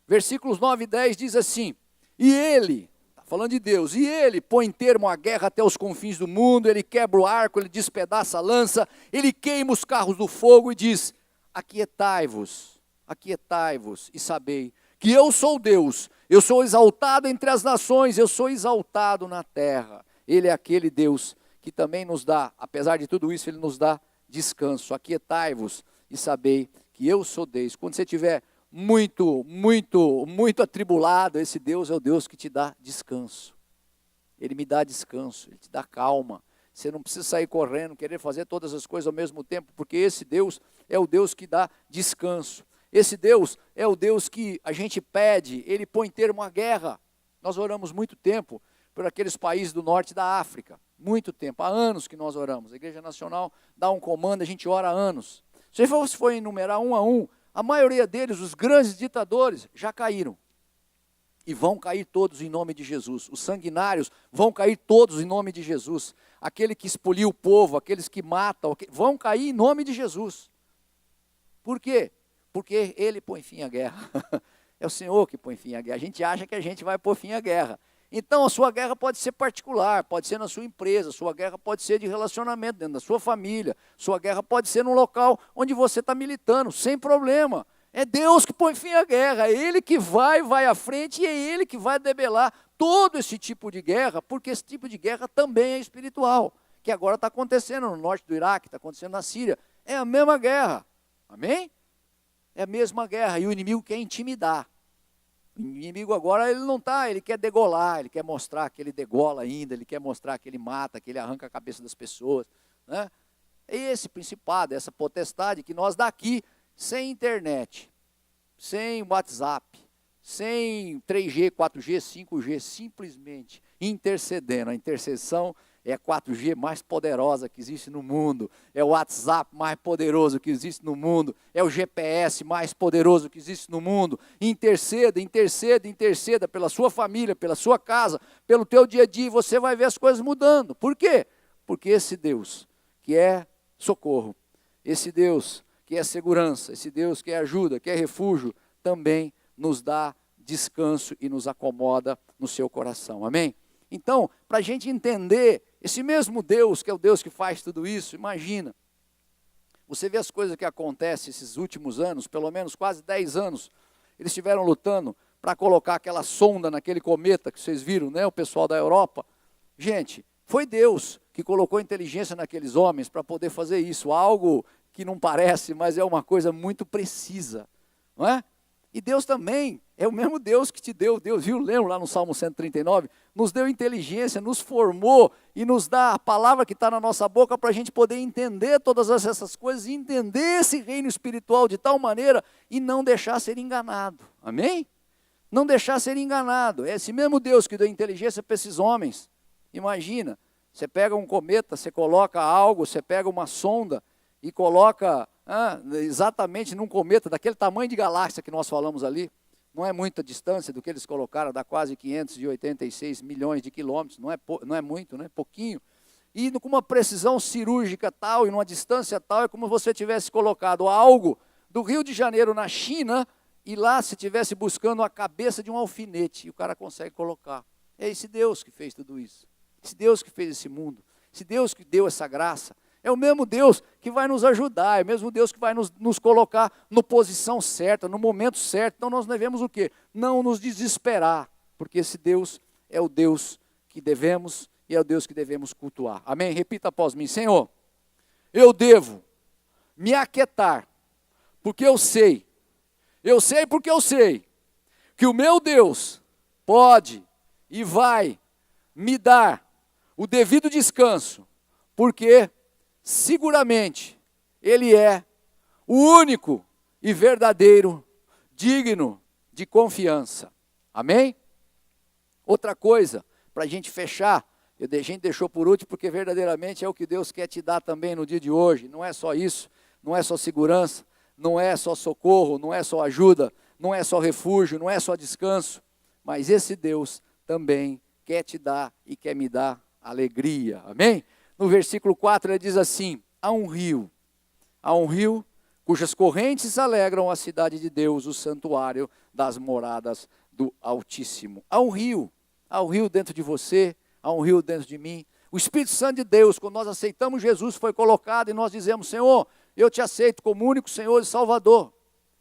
Versículos 9 e 10 diz assim, e ele, está falando de Deus, e ele põe termo à guerra até os confins do mundo, ele quebra o arco, ele despedaça a lança, ele queima os carros do fogo e diz, aquietai-vos e sabei que eu sou Deus, eu sou exaltado entre as nações, eu sou exaltado na terra. Ele é aquele Deus que também nos dá, apesar de tudo isso, ele nos dá descanso. Aquietai-vos e sabei que eu sou Deus. Quando você estiver muito atribulado, esse Deus é o Deus que te dá descanso. Ele me dá descanso, ele te dá calma. Você não precisa sair correndo, querer fazer todas as coisas ao mesmo tempo, porque esse Deus é o Deus que dá descanso. Esse Deus é o Deus que a gente pede, ele põe termo à guerra. Nós oramos muito tempo por aqueles países do norte da África. Muito tempo, há anos que nós oramos. A Igreja Nacional dá um comando, a gente ora há anos. Se você for enumerar um a um, a maioria deles, os grandes ditadores, já caíram. E vão cair todos em nome de Jesus. Os sanguinários vão cair todos em nome de Jesus. Aquele que expolia o povo, aqueles que matam, vão cair em nome de Jesus. Por quê? Porque ele põe fim à guerra. É o Senhor que põe fim à guerra. A gente acha que a gente vai pôr fim à guerra. Então a sua guerra pode ser particular, pode ser na sua empresa, sua guerra pode ser de relacionamento dentro da sua família, sua guerra pode ser no local onde você está militando, sem problema. É Deus que põe fim à guerra, é Ele que vai à frente e é Ele que vai debelar todo esse tipo de guerra, porque esse tipo de guerra também é espiritual, que agora está acontecendo no norte do Iraque, está acontecendo na Síria, é a mesma guerra, amém? É a mesma guerra e o inimigo quer intimidar. O inimigo agora ele não está, ele quer degolar, ele quer mostrar que ele degola ainda, ele quer mostrar que ele mata, que ele arranca a cabeça das pessoas. Né? É esse principado, essa potestade que nós daqui, sem internet, sem WhatsApp, sem 3G, 4G, 5G, simplesmente intercedendo. A intercessão é a 4G mais poderosa que existe no mundo, é o WhatsApp mais poderoso que existe no mundo, é o GPS mais poderoso que existe no mundo. Interceda, interceda, interceda pela sua família, pela sua casa, pelo teu dia a dia, e você vai ver as coisas mudando. Por quê? Porque esse Deus que é socorro, esse Deus que é segurança, esse Deus que é ajuda, que é refúgio, também nos dá descanso e nos acomoda no seu coração. Amém? Então, para a gente entender, esse mesmo Deus, que é o Deus que faz tudo isso, imagina, você vê as coisas que acontecem esses últimos anos, pelo menos quase 10 anos, eles estiveram lutando para colocar aquela sonda naquele cometa que vocês viram, né, o pessoal da Europa. Gente, foi Deus que colocou inteligência naqueles homens para poder fazer isso, algo que não parece, mas é uma coisa muito precisa, não é? E Deus também é o mesmo Deus que te deu, Deus, viu, lembra lá no Salmo 139, nos deu inteligência, nos formou e nos dá a palavra que está na nossa boca para a gente poder entender todas essas coisas, entender esse reino espiritual de tal maneira e não deixar ser enganado, amém? Não deixar ser enganado, é esse mesmo Deus que deu inteligência para esses homens. Imagina, você pega um cometa, você coloca algo, você pega uma sonda e coloca exatamente num cometa daquele tamanho de galáxia que nós falamos ali. Não é muita distância do que eles colocaram, dá quase 586 milhões de quilômetros, não é muito, né? Pouquinho. E com uma precisão cirúrgica tal, e numa distância tal, é como se você tivesse colocado algo do Rio de Janeiro na China, e lá se estivesse buscando a cabeça de um alfinete, e o cara consegue colocar. É esse Deus que fez tudo isso. Esse Deus que fez esse mundo. Esse Deus que deu essa graça. É o mesmo Deus que vai nos ajudar, é o mesmo Deus que vai nos colocar na posição certa, no momento certo. Então nós devemos o quê? Não nos desesperar, porque esse Deus é o Deus que devemos e é o Deus que devemos cultuar. Amém? Repita após mim: Senhor, eu devo me aquietar, porque eu sei porque eu sei, que o meu Deus pode e vai me dar o devido descanso, porque seguramente Ele é o único e verdadeiro, digno de confiança. Amém? Outra coisa, para a gente fechar, a gente deixou por último, porque verdadeiramente é o que Deus quer te dar também no dia de hoje. Não é só isso, não é só segurança, não é só socorro, não é só ajuda, não é só refúgio, não é só descanso, mas esse Deus também quer te dar e quer me dar alegria. Amém? No versículo 4 ele diz assim: há um rio cujas correntes alegram a cidade de Deus, o santuário das moradas do Altíssimo. Há um rio dentro de você, há um rio dentro de mim. O Espírito Santo de Deus, quando nós aceitamos Jesus, foi colocado e nós dizemos: Senhor, eu te aceito como único Senhor e Salvador.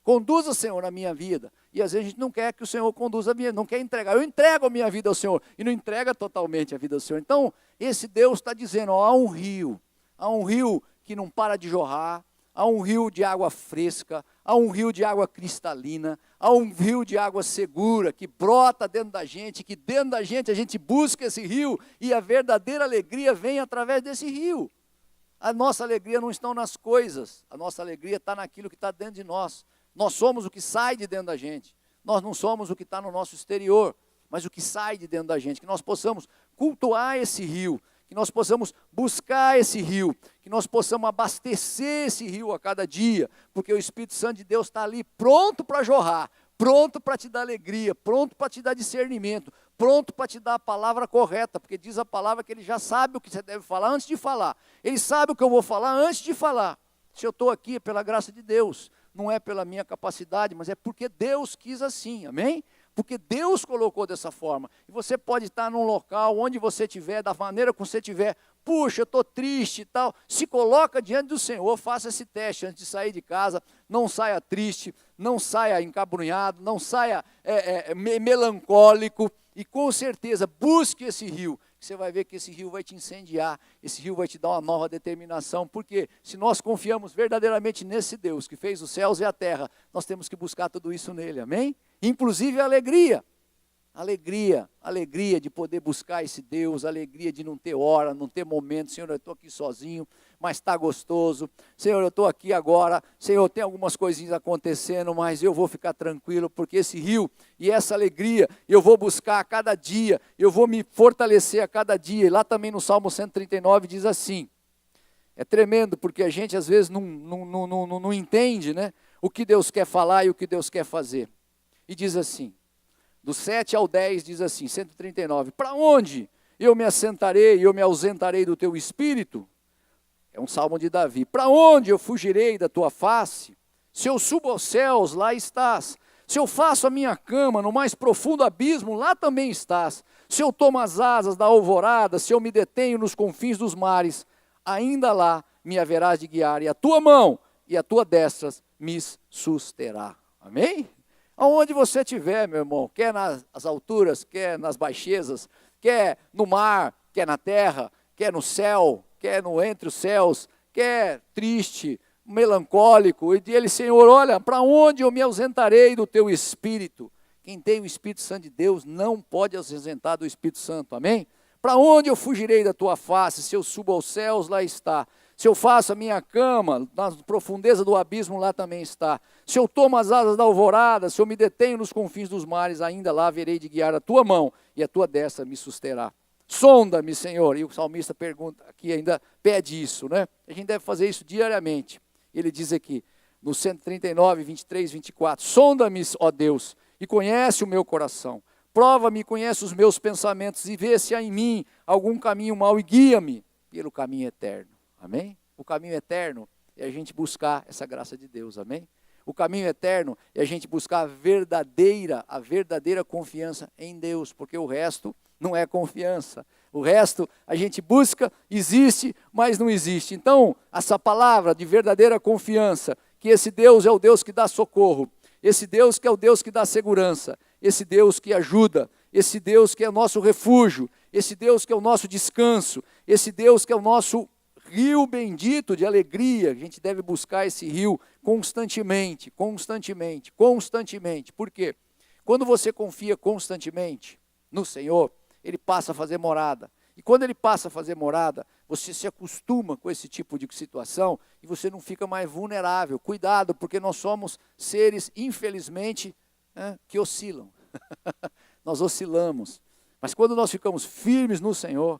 Conduza, Senhor, a minha vida. E às vezes a gente não quer que o Senhor conduza a minha vida, não quer entregar. Eu entrego a minha vida ao Senhor e não entrega totalmente a vida ao Senhor. Então, esse Deus está dizendo: ó, há um rio que não para de jorrar, há um rio de água fresca, há um rio de água cristalina, há um rio de água segura que brota dentro da gente, que dentro da gente a gente busca esse rio e a verdadeira alegria vem através desse rio. A nossa alegria não está nas coisas, a nossa alegria está naquilo que está dentro de nós. Nós somos o que sai de dentro da gente, nós não somos o que está no nosso exterior, mas o que sai de dentro da gente, que nós possamos cultuar esse rio, que nós possamos buscar esse rio, que nós possamos abastecer esse rio a cada dia, porque o Espírito Santo de Deus está ali pronto para jorrar, pronto para te dar alegria, pronto para te dar discernimento, pronto para te dar a palavra correta, porque diz a palavra que Ele já sabe o que você deve falar antes de falar, Ele sabe o que eu vou falar antes de falar. Se eu estou aqui é pela graça de Deus, não é pela minha capacidade, mas é porque Deus quis assim, amém? Porque Deus colocou dessa forma. E você pode estar num local, onde você estiver, da maneira que você estiver. Puxa, eu estou triste e tal. Se coloca diante do Senhor, faça esse teste antes de sair de casa. Não saia triste, não saia encabrunhado, não saia melancólico. E com certeza, busque esse rio. Você vai ver que esse rio vai te incendiar, esse rio vai te dar uma nova determinação, porque se nós confiamos verdadeiramente nesse Deus que fez os céus e a terra, nós temos que buscar tudo isso nele, amém? Inclusive a alegria de poder buscar esse Deus, alegria de não ter hora, não ter momento. Senhor, eu estou aqui sozinho, mas está gostoso. Senhor, eu estou aqui agora, Senhor, tem algumas coisinhas acontecendo, mas eu vou ficar tranquilo, porque esse rio e essa alegria, eu vou buscar a cada dia, eu vou me fortalecer a cada dia. E lá também no Salmo 139 diz assim, é tremendo, porque a gente às vezes não entende, né, o que Deus quer falar e o que Deus quer fazer. E diz assim, do 7 ao 10 diz assim, 139, para onde eu me assentarei e eu me ausentarei do teu espírito? É um salmo de Davi. Para onde eu fugirei da tua face? Se eu subo aos céus, lá estás. Se eu faço a minha cama no mais profundo abismo, lá também estás. Se eu tomo as asas da alvorada, se eu me detenho nos confins dos mares, ainda lá me haverás de guiar, e a tua mão e a tua destra me susterá. Amém? Aonde você estiver, meu irmão, quer nas alturas, quer nas baixezas, quer no mar, quer na terra, quer no céu, quer entre os céus, quer triste, melancólico, e ele, Senhor, olha, para onde eu me ausentarei do teu Espírito? Quem tem o Espírito Santo de Deus não pode ausentar do Espírito Santo, amém? Para onde eu fugirei da tua face? Se eu subo aos céus, lá está. Se eu faço a minha cama, na profundeza do abismo, lá também está. Se eu tomo as asas da alvorada, se eu me detenho nos confins dos mares, ainda lá haverei de guiar a tua mão, e a tua destra me susterá. Sonda-me, Senhor. E o salmista pergunta aqui, ainda pede isso, né? A gente deve fazer isso diariamente. Ele diz aqui, no 139, 23, 24, sonda-me, ó Deus, e conhece o meu coração. Prova-me, conhece os meus pensamentos e vê se há em mim algum caminho mau e guia-me pelo caminho eterno. Amém? O caminho eterno é a gente buscar essa graça de Deus. Amém? O caminho eterno é a gente buscar a verdadeira confiança em Deus, porque o resto não é confiança. O resto a gente busca, existe, mas não existe. Então, essa palavra de verdadeira confiança, que esse Deus é o Deus que dá socorro, esse Deus que é o Deus que dá segurança, esse Deus que ajuda, esse Deus que é o nosso refúgio, esse Deus que é o nosso descanso, esse Deus que é o nosso rio bendito de alegria. A gente deve buscar esse rio constantemente. Por quê? Quando você confia constantemente no Senhor, Ele passa a fazer morada. E quando Ele passa a fazer morada, você se acostuma com esse tipo de situação e você não fica mais vulnerável. Cuidado, porque nós somos seres, infelizmente, que oscilam. Nós oscilamos. Mas quando nós ficamos firmes no Senhor,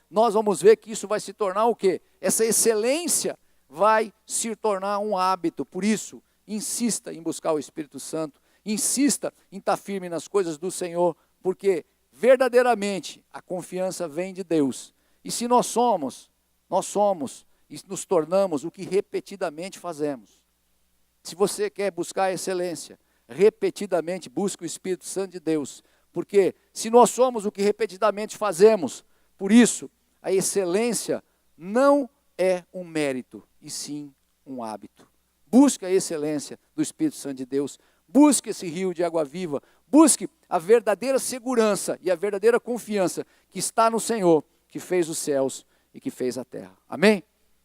nós vamos ver que isso vai se tornar o quê? Essa excelência vai se tornar um hábito. Por isso, insista em buscar o Espírito Santo, insista em estar firme nas coisas do Senhor, porque verdadeiramente a confiança vem de Deus. E se nós somos e nos tornamos o que repetidamente fazemos. Se você quer buscar a excelência, repetidamente busque o Espírito Santo de Deus, porque se nós somos o que repetidamente fazemos, por isso, a excelência não é um mérito, e sim um hábito. Busque a excelência do Espírito Santo de Deus, busque esse rio de água viva, busque a verdadeira segurança e a verdadeira confiança que está no Senhor, que fez os céus e que fez a terra. Amém?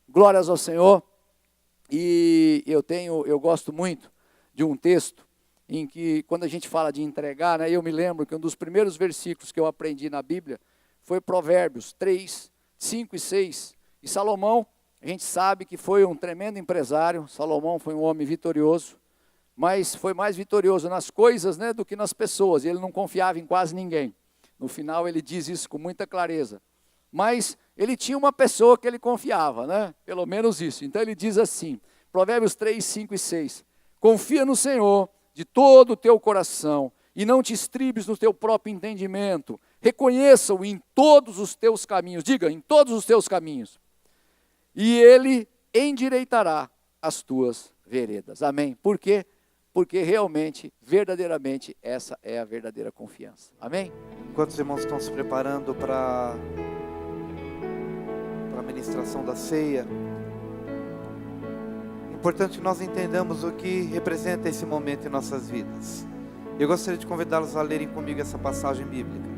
Glórias ao Senhor. E eu gosto muito de um texto em que, quando a gente fala de entregar, eu me lembro que um dos primeiros versículos que eu aprendi na Bíblia foi Provérbios 3, 5 e 6. E Salomão, a gente sabe que foi um tremendo empresário. Salomão foi um homem vitorioso, mas foi mais vitorioso nas coisas, do que nas pessoas. E ele não confiava em quase ninguém. No final ele diz isso com muita clareza. Mas ele tinha uma pessoa que ele confiava, pelo menos isso. Então ele diz assim, Provérbios 3, 5 e 6. Confia no Senhor de todo o teu coração e não te estribes no teu próprio entendimento. Reconheça-o em todos os teus caminhos. Diga, em todos os teus caminhos. E Ele endireitará as tuas veredas. Amém? Por quê? Porque realmente, verdadeiramente, essa é a verdadeira confiança. Amém? Enquanto os irmãos estão se preparando para a ministração da ceia, é importante que nós entendamos o que representa esse momento em nossas vidas. Eu gostaria de convidá-los a lerem comigo essa passagem bíblica.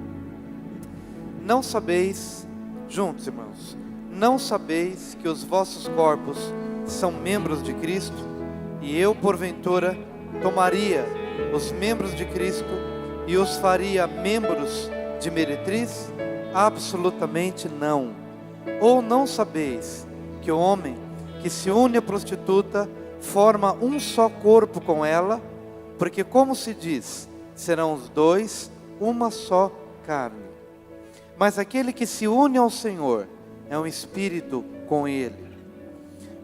Não sabeis, juntos irmãos, não sabeis que os vossos corpos são membros de Cristo? E eu, porventura, tomaria os membros de Cristo e os faria membros de meretriz? Absolutamente não. Ou não sabeis que o homem que se une à prostituta forma um só corpo com ela? Porque, como se diz, serão os dois uma só carne. Mas aquele que se une ao Senhor é um espírito com Ele.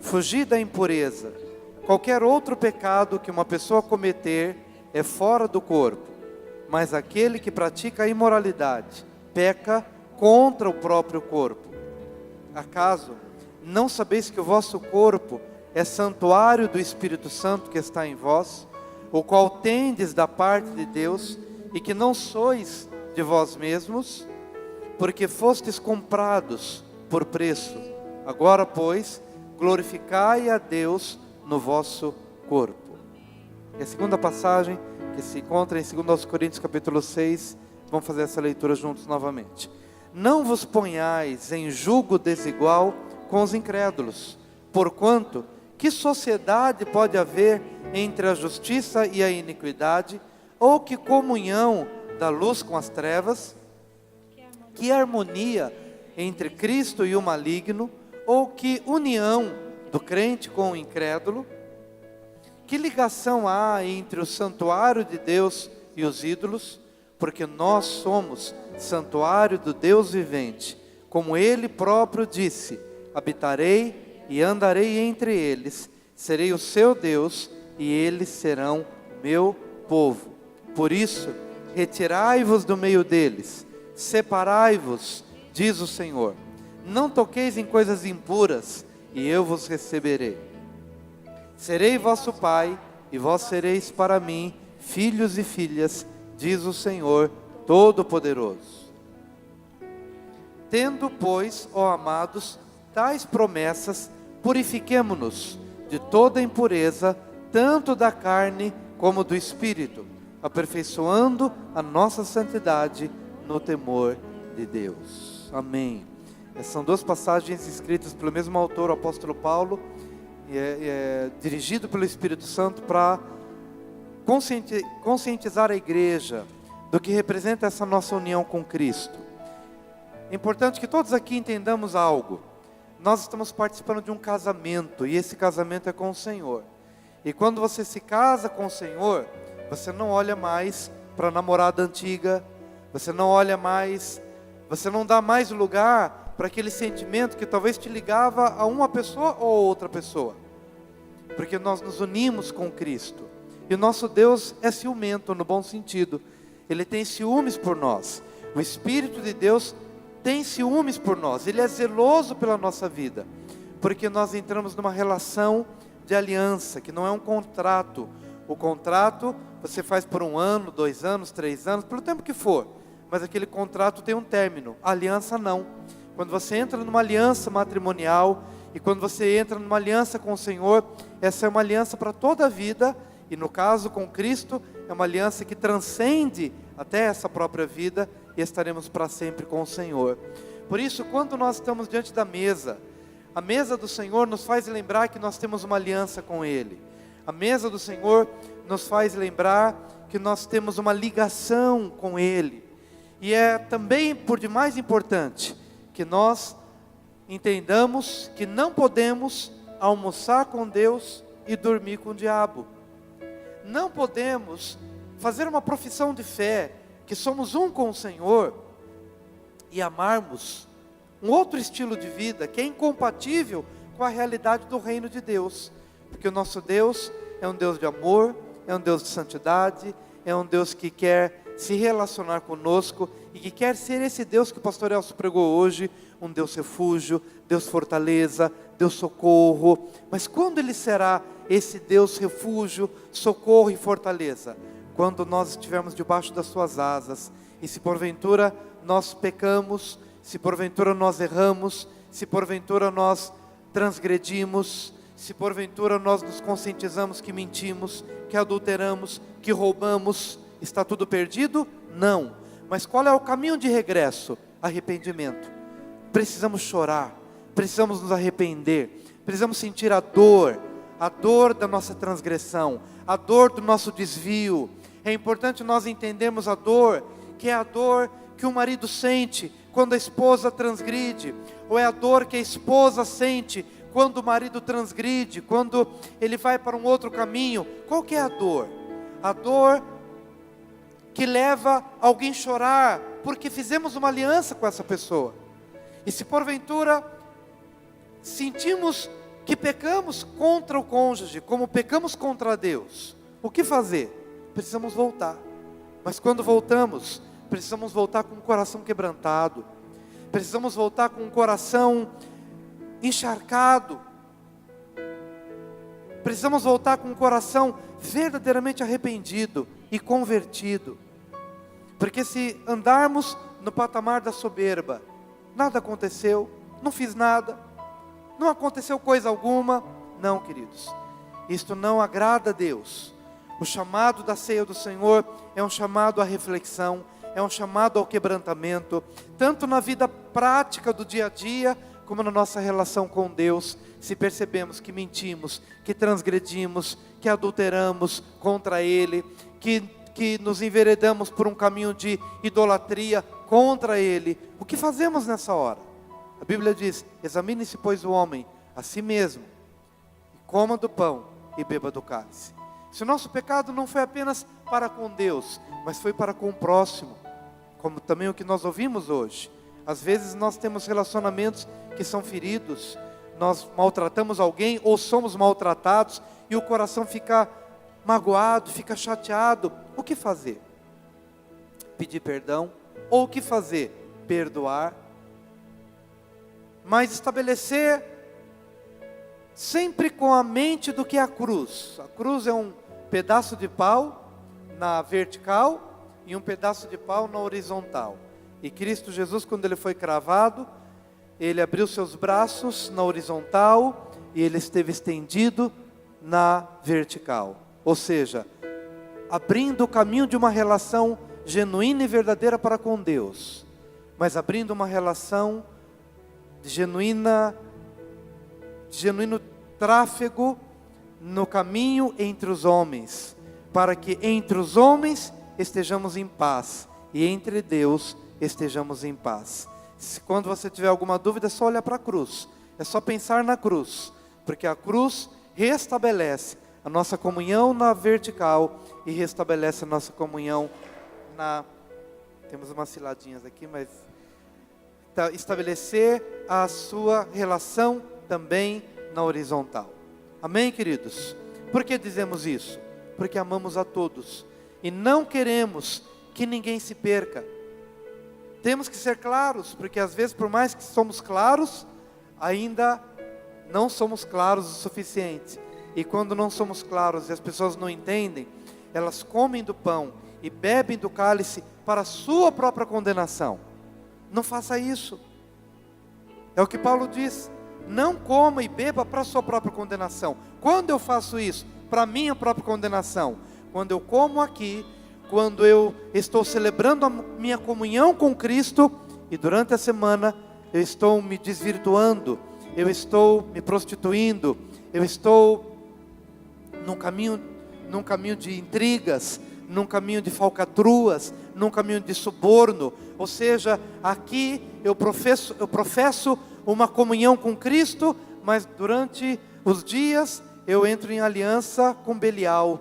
Fugir da impureza. Qualquer outro pecado que uma pessoa cometer é fora do corpo. Mas aquele que pratica a imoralidade peca contra o próprio corpo. Acaso não sabeis que o vosso corpo é santuário do Espírito Santo que está em vós, o qual tendes da parte de Deus, e que não sois de vós mesmos? Porque fostes comprados por preço. Agora, pois, glorificai a Deus no vosso corpo. E a segunda passagem, que se encontra em 2 Coríntios capítulo 6, vamos fazer essa leitura juntos novamente. Não vos ponhais em jugo desigual com os incrédulos, porquanto, que sociedade pode haver entre a justiça e a iniquidade, ou que comunhão da luz com as trevas? Que harmonia entre Cristo e o maligno, ou que união do crente com o incrédulo? Que ligação há entre o santuário de Deus e os ídolos? Porque nós somos santuário do Deus vivente, como Ele próprio disse: habitarei e andarei entre eles, serei o seu Deus, e eles serão meu povo. Por isso, retirai-vos do meio deles, separai-vos, diz o Senhor. Não toqueis em coisas impuras, e eu vos receberei. Serei vosso pai, e vós sereis para mim filhos e filhas, diz o Senhor Todo-Poderoso. Tendo, pois, ó amados, tais promessas, purifiquemo-nos de toda impureza, tanto da carne como do espírito, aperfeiçoando a nossa santidade no temor de Deus. Amém. Essas são duas passagens escritas pelo mesmo autor, o apóstolo Paulo, dirigido pelo Espírito Santo para conscientizar a igreja do que representa essa nossa união com Cristo. É importante que todos aqui entendamos algo. Nós estamos participando de um casamento, e esse casamento é com o Senhor. E quando você se casa com o Senhor, você não olha mais para a namorada antiga, você não olha mais, você não dá mais lugar para aquele sentimento que talvez te ligava a uma pessoa ou outra pessoa. Porque nós nos unimos com Cristo. E o nosso Deus é ciumento no bom sentido. Ele tem ciúmes por nós. O Espírito de Deus tem ciúmes por nós. Ele é zeloso pela nossa vida. Porque nós entramos numa relação de aliança, que não é um contrato. O contrato você faz por 1 ano, 2 anos, 3 anos, pelo tempo que for. Mas aquele contrato tem um término. A aliança não. Quando você entra numa aliança matrimonial, e quando você entra numa aliança com o Senhor, essa é uma aliança para toda a vida. E no caso com Cristo, é uma aliança que transcende até essa própria vida, e estaremos para sempre com o Senhor. Por isso, quando nós estamos diante da mesa, a mesa do Senhor nos faz lembrar que nós temos uma aliança com Ele. A mesa do Senhor nos faz lembrar que nós temos uma ligação com Ele. E é também, por demais importante, que nós entendamos que não podemos almoçar com Deus e dormir com o diabo. Não podemos fazer uma profissão de fé, que somos um com o Senhor, e amarmos um outro estilo de vida, que é incompatível com a realidade do reino de Deus. Porque o nosso Deus é um Deus de amor, é um Deus de santidade, é um Deus que quer se relacionar conosco, e que quer ser esse Deus que o pastor Elcio pregou hoje, um Deus refúgio, Deus fortaleza, Deus socorro. Mas quando Ele será esse Deus refúgio, socorro e fortaleza? Quando nós estivermos debaixo das suas asas, e se porventura nós pecamos, se porventura nós erramos, se porventura nós transgredimos, se porventura nós nos conscientizamos que mentimos, que adulteramos, que roubamos, está tudo perdido? Não. Mas qual é o caminho de regresso? Arrependimento. Precisamos chorar, precisamos nos arrepender, precisamos sentir a dor da nossa transgressão, a dor do nosso desvio. É importante nós entendermos a dor, que é a dor que o marido sente quando a esposa transgride, ou é a dor que a esposa sente quando o marido transgride, quando ele vai para um outro caminho. Qual que é a dor? A dor que leva alguém a chorar, porque fizemos uma aliança com essa pessoa. E se porventura sentimos que pecamos contra o cônjuge, como pecamos contra Deus, o que fazer? Precisamos voltar. Mas quando voltamos, precisamos voltar com o coração quebrantado, precisamos voltar com o coração encharcado, precisamos voltar com o coração verdadeiramente arrependido e convertido. Porque se andarmos no patamar da soberba, nada aconteceu, não fiz nada, não aconteceu coisa alguma, não, queridos, isto não agrada a Deus. O chamado da ceia do Senhor é um chamado à reflexão, é um chamado ao quebrantamento, tanto na vida prática do dia a dia, como na nossa relação com Deus. Se percebemos que mentimos, que transgredimos, que adulteramos contra Ele, que nos enveredamos por um caminho de idolatria contra Ele, o que fazemos nessa hora? A Bíblia diz: examine-se, pois, o homem a si mesmo, coma do pão e beba do cálice. Se o nosso pecado não foi apenas para com Deus, mas foi para com o próximo, como também o que nós ouvimos hoje. Às vezes nós temos relacionamentos que são feridos, nós maltratamos alguém ou somos maltratados e o coração fica magoado, fica chateado. O que fazer? Pedir perdão. Ou o que fazer? Perdoar. Mas estabelecer sempre com a mente do que é a cruz. A cruz é um pedaço de pau na vertical e um pedaço de pau na horizontal. E Cristo Jesus, quando ele foi cravado, ele abriu seus braços na horizontal e ele esteve estendido na vertical. Ou seja, abrindo o caminho de uma relação genuína e verdadeira para com Deus, mas abrindo uma relação de genuíno tráfego no caminho entre os homens, para que entre os homens estejamos em paz e entre Deus estejamos em paz. Quando você tiver alguma dúvida, é só olhar para a cruz, é só pensar na cruz, porque a cruz restabelece a nossa comunhão na vertical e restabelece a nossa comunhão na... Temos umas ciladinhas aqui, mas... estabelecer a sua relação também na horizontal. Amém, queridos? Por que dizemos isso? Porque amamos a todos e não queremos que ninguém se perca. Temos que ser claros, porque às vezes, por mais que somos claros, ainda não somos claros o suficiente. E quando não somos claros e as pessoas não entendem, elas comem do pão e bebem do cálice para a sua própria condenação. Não faça isso. É o que Paulo diz. Não coma e beba para a sua própria condenação. Quando eu faço isso? Para a minha própria condenação. Quando eu como aqui, quando eu estou celebrando a minha comunhão com Cristo, e durante a semana eu estou me desvirtuando, eu estou me prostituindo, eu estou num caminho de intrigas, num caminho de falcatruas, num caminho de suborno. Ou seja, aqui eu professo uma comunhão com Cristo, mas durante os dias eu entro em aliança com Belial,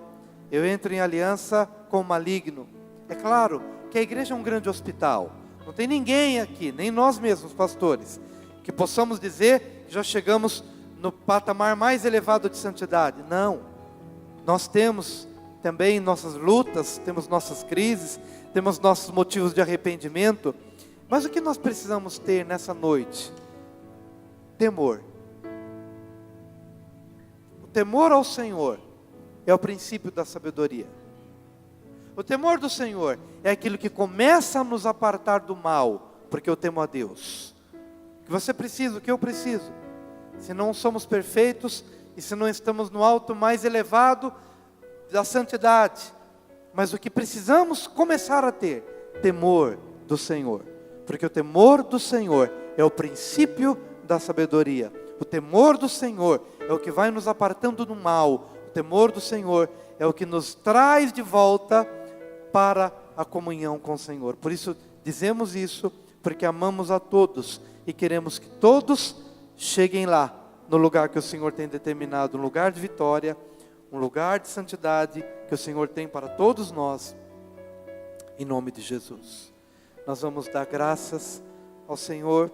eu entro em aliança com o maligno. É claro que a igreja é um grande hospital, não tem ninguém aqui, nem nós mesmos pastores, que possamos dizer que já chegamos no patamar mais elevado de santidade. Não, nós temos também nossas lutas, temos nossas crises, temos nossos motivos de arrependimento, mas o que nós precisamos ter nessa noite? Temor. O temor ao Senhor é o princípio da sabedoria. O temor do Senhor é aquilo que começa a nos apartar do mal, porque eu temo a Deus. O que você precisa, o que eu preciso? Se não somos perfeitos e se não estamos no alto mais elevado da santidade, mas o que precisamos começar a ter? Temor do Senhor, porque o temor do Senhor é o princípio da sabedoria. O temor do Senhor é o que vai nos apartando do mal. O temor do Senhor é o que nos traz de volta para a comunhão com o Senhor. Por isso dizemos isso, porque amamos a todos e queremos que todos cheguem lá, no lugar que o Senhor tem determinado, um lugar de vitória, um lugar de santidade que o Senhor tem para todos nós, em nome de Jesus. Nós vamos dar graças ao Senhor.